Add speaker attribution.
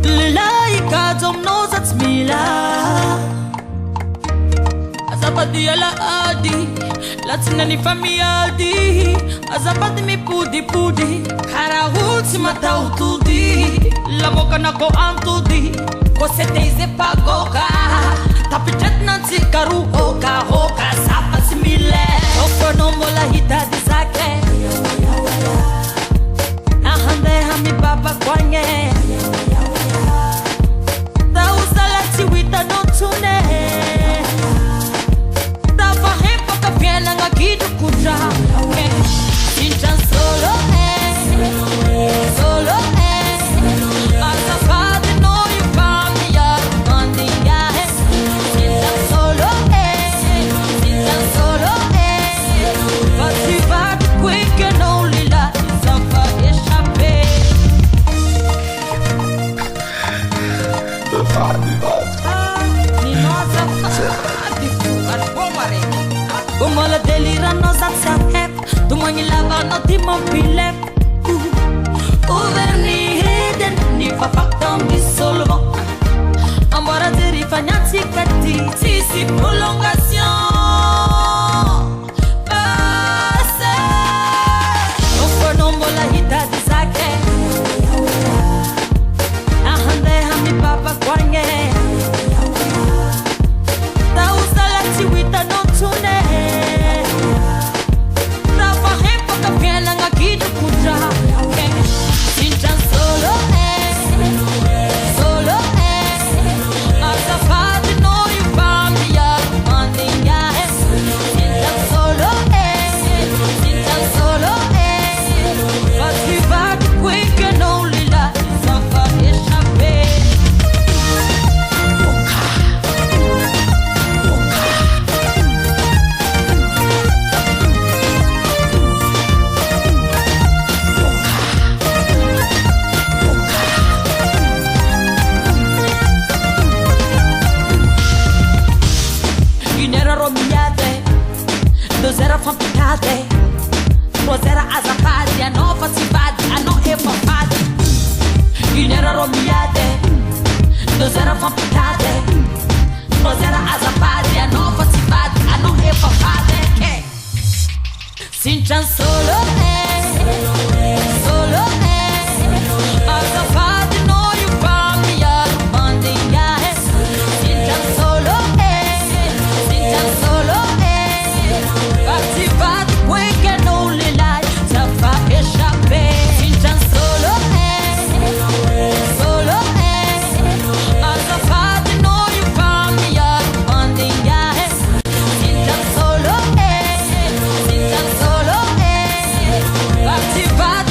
Speaker 1: Lelai kadzom nozats mila Azapadi ala adi Latina ni famiadi Azapadi mi pudi pudi Karahuti matau tudi La boca na ko antudi Você tem ze pagoka Tapi jet nanti karu hoka hoka Sapa simile Oko no mola hita dizake Ahande hami baba kwanye Tausalati wita no tune Tava hepa kapiela nga kidu kuja Sinchan solo Solo Azafade no you found me up on the eye Sinchan solo Sinchan solo But you back quick and only la Zafa échappé
Speaker 2: The Fadi Bot
Speaker 1: Gomala delira no zatsa hep Tumangi lava no timon pilep Uverni heden Ni fa faktam di solvo Amora deri fagnazzi catti Sisi prolongation Passe Noko nombo la hita di sake Ahande hami papa kwange Tausalati wita no tune Tava hepa kapiela nga kidu kuja Sinchan solo Solo Azafade no you found me up on the eye Sinchan solo Sinchan solo But you back quick and only la Zafa échappé Une era romiate, deux era fampicate, trois era azafadi, a no fativadi, a no efafadi. Une era romiate, deux era fampicate, trois era azafadi, a no fativadi, a no efafadi. Sinchan solo solo azafadi no you found me up on the eye. Sinchan solo solo Attivati quei che non li lai Zafa échappé Sinchan solo Solo Azafati no you found me up on the eye Sinchan solo Attivati